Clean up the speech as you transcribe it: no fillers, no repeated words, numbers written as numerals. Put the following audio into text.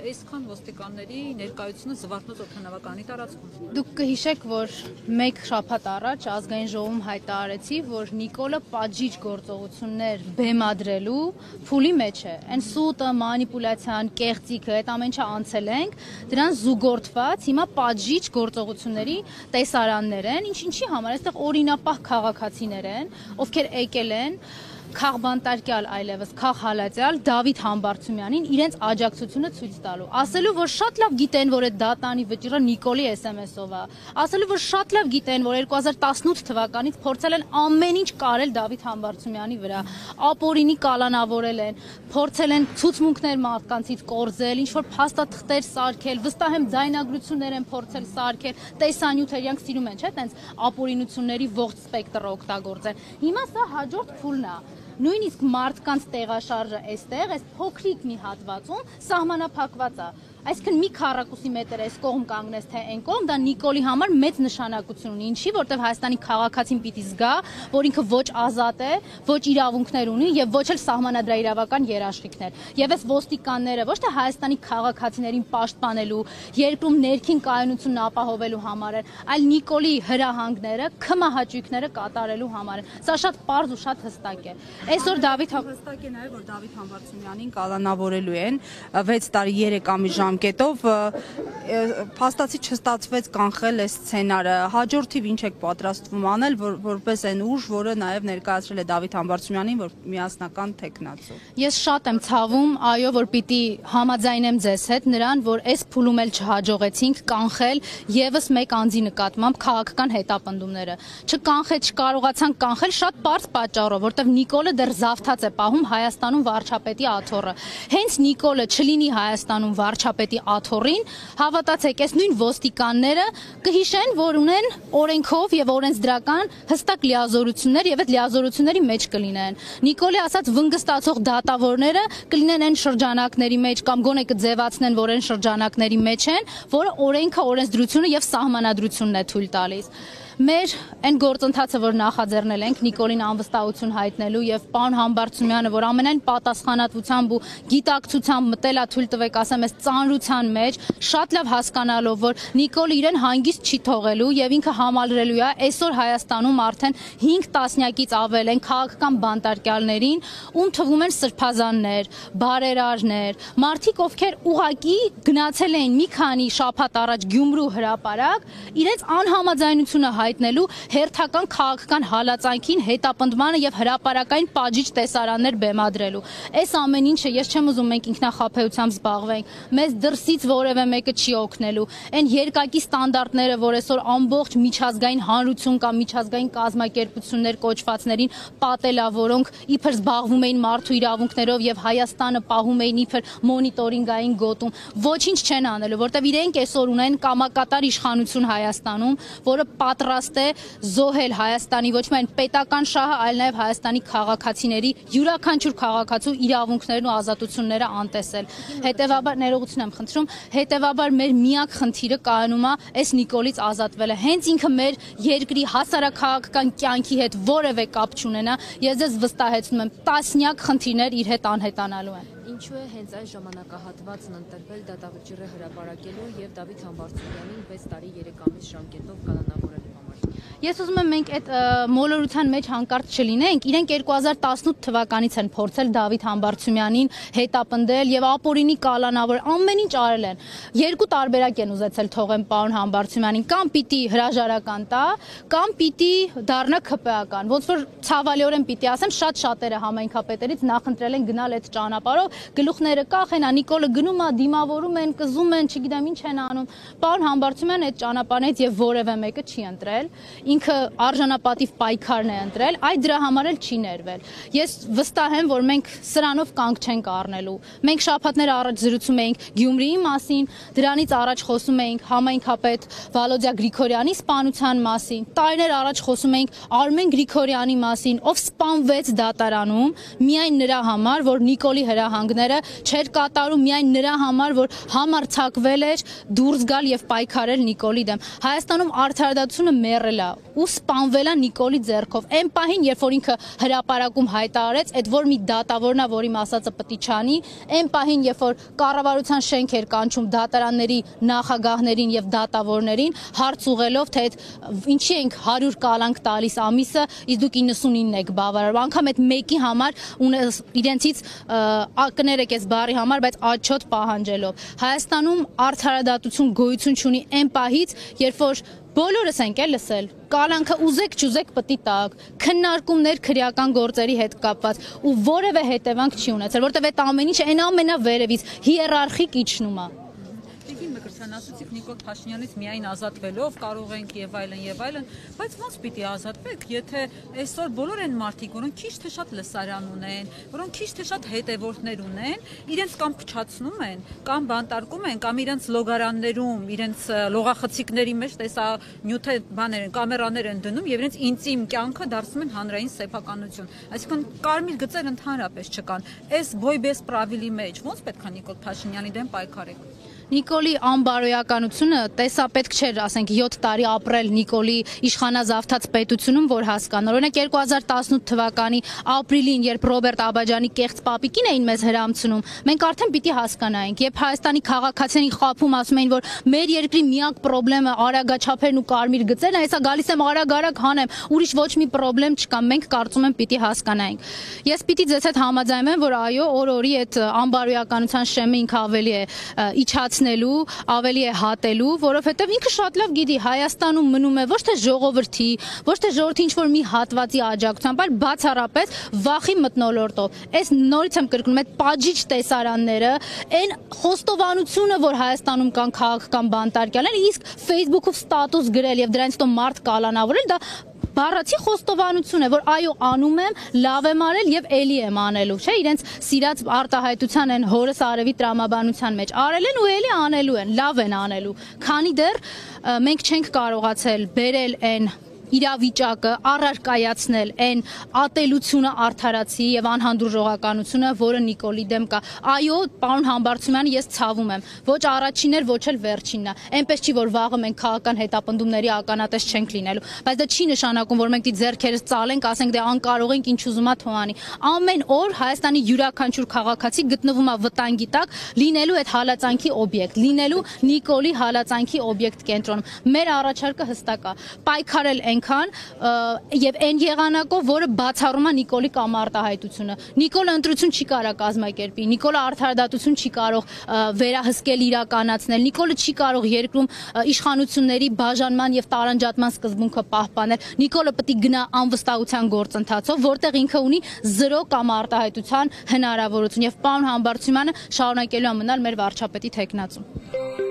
այսքան ոստիկանների ներկայությունը Զվարթնոց օդանավականի տարածքում։ Դուք կհիշեք, որ մեկ շաբաթ առաջ ազգային ժողովում հայտարարեցի, որ Նիկոլը պատժիչ գործողություններ բեմադրելու փուլի մեջ է։ Այն սուտը, մանիպուլյացիան, կեղծիքը, այդ ամեն ինչը անցել ենք, դրան զուգորդված հիմա պատժիչ գործողությունների տեսարաններ են, ինչի համար այստեղ օրինապահ քաղաքացիներ են, ովքեր եկել են քաղբանտարկյալ այլևս քաղհալածյալ Դավիթ Համբարձումյանին իրենց աջակցությունը ցույց տալու, ասելու, որ շատ լավ գիտեն, որ այդ դատանի վճիռը Նիկոլի SMS-ով է, ասելու, որ շատ լավ գիտեն, որ 2018 թվականից փորձել են ամեն ինչ կարել Դավիթ Համբարձումյանի վրա, ապօրինի կալանավորել են, փորձել են ցուցմունքներ մարդկանցից կորզել, ինչ որ փաստաթղթեր սարքել, վստահ եմ ձայնագրություններ են փորձել սարքել, տեսանյութեր, իրանք սիրում են, չէ՞, տենց ապօրինությունների ողջ սպեկտրը օգտագործել։ Հիմա սա հաջորդ փուլն է։ Նույնիսկ մարդկանց տեղաշարժը այստեղ, այս փոքրիկ մի հատվածում սահմանափակված է։ Այսինքն մի քառակուսի մետր այս կողմ կանգնես թե այն կողմ, դա Նիկոլի համար մեծ նշանակություն ունի, ինչի, որտեղ Հայաստանի քաղաքացին պիտի զգա, որ ինքը ոչ ազատ է, ոչ իրավունքներ ունի եւ ոչ էլ սահմանադրաիրավական երաշխիքներ։ Եվ այս ոստիկանները ոչ թե Հայաստանի քաղաքացիներին պաշտպանելու, երկրում ներքին կայունությունն ապահովելու համար են, այլ Նիկոլի հրահանգները, քմահաճույքները կատարելու համար են։ Սա շատ պարզ ու շատ հստակ է։ Այսօր հստակ է նաև, որ Դավիթ Համբարձումյանին կալանավորելու են 6 տարի 3 ամիս ժամկետով, փաստացի չստացվեց կանխել այս սցենարը, հաջորդիվ ինչ եք պատրաստվում անել, որպես այն ուժ, որը նաև ներկայացրել է Դավիթ Համբարձումյանին, որ միասնական թեկնածու։ Ես շատ եմ ցավում, այո, որ պիտի համաձայնեմ ձեզ հետ նրան, որ այս փուլում էլ չհաջողեցինք կանխել եւս մեկ անձի նկատմամբ քաղաքական հետապնդումները։ Չկարողացանք կանխել շատ պարզ պատճառով, որտեղ Նիկոլը դեռ զավթած է պահում Հայաստանում վարչապետի աթոռը։ Հենց Նիկոլը չլինի Հայաստանում վարչապետի աթոռին, հավատացեք, այս նույն ոստիկանները կհիշեն, որ ունեն օրենքով եւ օրենսդրական հստակ լիազորություններ եւ այդ լիազորությունների մեջ կլինեն։ Նիկոլի ասած վնգստացող դատավորները կլինեն այն շրջանակների մեջ կամ գոնե կձևացնեն, որ այն շրջանակների մեջ են, որը օրենքը, օրենսդրությունը եւ սահմանադրությունն է թույլ տալիս։ Մեր այն գործընթացը, որ նախաձեռնել ենք Նիկոլին անվստահություն հայտնելու եւ պարոն Համբարձումյանը, որ ամենայն պատասխանատվությամբ ու գիտակցությամբ մտել է, թույլ տվեք ասեմ, այս ծանրության մեջ, շատ լավ հասկանալով, որ Նիկոլը իրեն հանգիստ չի թողելու եւ ինքը համալրելու է այսօր Հայաստանում արդեն 5 տասնյակից ավել են քաղաքական բանտարկյալներին, ում թվում են սրբազաններ, բարերարներ, մարդիկ, ովքեր ուղակի գնացել էին մի քանի շաբաթ առաջ Գյումրու հրապարակ, իրենց անհամաձայնությունը հայտնելու հերթական քաղաքական հալածանքին, հետապնդմանը եւ հրապարակային պատժիչ տեսարաններ բեմադրելու։ Այս ամեն ինչը ես չեմ ուզում մենք ինքնախապեյությամբ զբաղվենք, մեզ դրսից որևէ մեկը չի օգնելու։ Այն երկակի ստանդարտները, որ այսօր ամբողջ միջազգային հանրություն կամ միջազգային կազմակերպություններ կոչվածներին պատել է, որոնք իբր զբաղվում էին մարդու իրավունքներով եւ Հայաստանը պահում էին իբր մոնիտորինգային գոտում, ոչինչ չեն անելու, որտեւ իրենք այսօր ունեն կամակատար իշխանություն Հայաստանում, որը պատրաստ է զոհել Հայաստանի ոչ միայն պետական շահը, այլ նաև Հայաստանի քաղաքացիների յուրաքանչյուր քաղաքացու իրավունքներն ու ազատությունները անտեսել։ Հետևաբար ներողություն եմ խնդրում, հետևաբար մեր միակ խնդիրը կայանում է այս Նիկոլից ազատվելը։ Հենց ինքը մեր երկրի հասարակքաղաքական կյանքի հետ որևէ կապ չունենա, ես ձեզ վստահեցնում եմ, տասնյակ խնդիրներ իր հետ անհետանալու են։ Ինչու է հենց այս ժամանակահատվածն ընտրվել դատավճիռը հրապարակելու եւ Դավիթ Համբարձումյանին 6 տարի 3 ամիս ժամկետով կալանավորելու համար։ Ես ուզում եմ մենք այդ մոլորության մեջ հանկարծ չլինենք, իրենք 2018 թվականից են փորձել Դավիթ Համբարձումյանին հետապնդել եւ ապօրինի կալանավոր ամեն ինչ արել են։ Երկու տարբերակ են ուզեցել թողեն պարոն Համբարձումյանին, կամ պիտի հրաժարական տա, կամ պիտի դառնա ՔՊԱ-ական։ Ոնց որ ցավալիորեն պիտի ասեմ, շատ-շատերը համայնքապետերից նախընտրել են գնալ այդ ճանապարհով, գլուխները կախեն, Նիկոլը գնում է, դիմավորում են, կզում են, չգիտեմ ինչ են անում։ Պարոն Համբարձումյանը այդ ճանապարհից եւ որևէ մեկը չի ընտրել։ Ինքը արժանապատիվ պայքարն է ընտրել, այ դրա համար էլ չի ներվել։ Ես վստահ եմ, որ մենք սրանով կանգ չենք առնելու։ Մենք շաբաթներ առաջ զրուցում էինք Գյումրիի մասին, դրանից առաջ խոսում էինք համայնքապետ Վալոդիա Գրիգորյանի սպանության մասին, տարիներ առաջ խոսում էինք Արմեն Գրիգորյանի մասին, ով սպանվեց դատարանում միայն նրա համար, որ Նիկոլի հրահանգները չէր կատարում, միայն նրա համար, որ համարձակվել էր դուրս գալ եւ պայքարել Նիկոլի դեմ։ Հայաստանում արդարադատությունը մեռել է, ու սպանվել է Նիկոլի ձեռքով։ Այն պահին, երբ որ ինքը հրապարակում հայտարարեց, այդ որ մի դատավորն է, որի ասածը պետք է չանի, այն պահին, երբ որ կառավարության շենք էր կանչում դատարանների նախագահներին եւ դատավորներին, հարց ուղղելով, թե ինչի ենք 100 կալանք տալիս ամիսը, իսկ դուք 99 եք բավարարում։ Անկամ այդ մեկի համար իրենցից կներեք այս բառի համար, բայց աչոտ պահանջելով։ Հայաստանում արդարադատություն գոյություն չունի այն պահից, երբ որ բոլորս ենք լսել, կալանքը ուզեք չուզեք պետք է տակ, քննարկումներ քրեական գործերի հետ կապված ու որևէ հետևանք չի ունեցել, որտեղ այդ ամեն ինչը այն ամենավերևից հիերարխիկ իջնում է։ Տիկին Մկրտչյան, ասացիք Նիկոլ Փաշինյանից միայն ազատվելով կարող ենք եւ այլն, բայց ոնց պիտի ազատվեք, եթե այսօր բոլոր այն մարդիկ, որոնք քիչ թե շատ լսարան ունեն, որոնք քիչ թե շատ հետևորդներ ունեն, իրենց կամ փչացնում են, կամ բանտարկում են, կամ իրենց լոգարաններում, իրենց լողախցիկների մեջ տեսա նյութ բաներ են, կամերաներ են դնում եւ իրենց ինտիմ կյանքը դարձնում են հանրային սեփականություն։ Այսինքն կարմիր գծեր ընդհանրապես չկան։ Այս բոյբես պրավիլի մեջ ոնց պետք է Նիկոլ Փաշինյանի դեմ պայքարեք։ Նիկոլի անբարոյականությունը տեսապետք չէր, ասենք 7 տարի ապրել Նիկոլի իշխանազավթած պետությունում, որ հասկանա։ Օրինակ 2018 թվականի ապրիլին, երբ Ռոբերտ Աբաջյանի կեղծ պապիկին էին մեզ հրամցնում, մենք արդեն պիտի հասկանայինք, երբ Հայաստանի քաղաքացիների խաբում ասում էին, որ մեր երկրի միակ խնդրեմը արագաչափերն ու կարմիր գծերն է, հեսա գալիս եմ արագ հանեմ, ուրիշ ոչ մի խնդրեմ չկա, մենք կարծում եմ պիտի հասկանայինք։ Ես պիտի ձեզ հետ համաձայնեմ, որ այո, օր-օրի այդ անբարոյականության շեմը ինքը ավելի է իջացնելու, ավելի է հատելու, որովհետև ինքը շատ լավ գիտի Հայաստանում մնում է ոչ թե ժողովրդի, ոչ թե ժողովրդի ինչ-որ մի հատվածի աջակցությամբ, այլ բացառապես վախի մթնոլորտով։ Այս նորից եմ կրկնում, այդ պատժիչ տեսարանները, այն խոստովանությունը, որ Հայաստանում կան քաղաքական բանտարկյալներ, իսկ Facebook-ով ստատուս գրել եւ դրանից հետո մարդ կալանավորել, դա բառացի խոստովանություն է, որ այո անում եմ, լավ եմ արել եւ էլի եմ անելու, չէ, իրենց սիրած արտահայտության են հորս արևի տրամաբանության մեջ արել են ու էլի անելու են, լավ են անելու, քանի դեռ մենք չենք կարողացել բերել այն իրավիճակը առարկայացնել այն ատելությունը արդարացի եւ անհանդուրժողականությունը, որը Նիկոլի դեմ կա։ Այո, պարոն Համբարձումյանը, ես ցավում եմ։ Ոչ առաջինն էր, ոչ էլ վերջինն է։ Այնպես չի, որ վաղը մենք քաղաքական հետապնդումների ականատես չենք լինելու, բայց դա չի նշանակում, որ մենք դի ձեռքերս ծալենք, ասենք դե անկարող ենք, ինչ ուզում ա թողանի։ Ամեն օր Հայաստանի յուրաքանչյուր քաղաքացի գտնվում է վտանգի տակ, լինելու այդ հալածանքի օբյեկտ, լինելու Նիկոլի հալածանքի օբյեկտ կենտրոնում։ Մեր առաջարկը հստակ է։ Պայքարել այնքան եւ այն եղանակով, որը բացառում է Նիկոլի կամ արտահայտությունը։ Նիկոլը ընտրություն չի կարող կազմակերպի, Նիկոլը արդարադատություն չի կարող վերահսկել, իրականացնել, Նիկոլը չի կարող երկրում իշխանությունների բաժանման եւ տարանջատման սկզբունքը պահպանել։ Նիկոլը պետք է գնա անվստահության գործընթացով, որտեղ ինքը ունի 0 կամ արտահայտության հնարավորություն եւ պարոն Համբարձումյանը շարունակելու է մնալ մեր վարչապետի թեկնածու։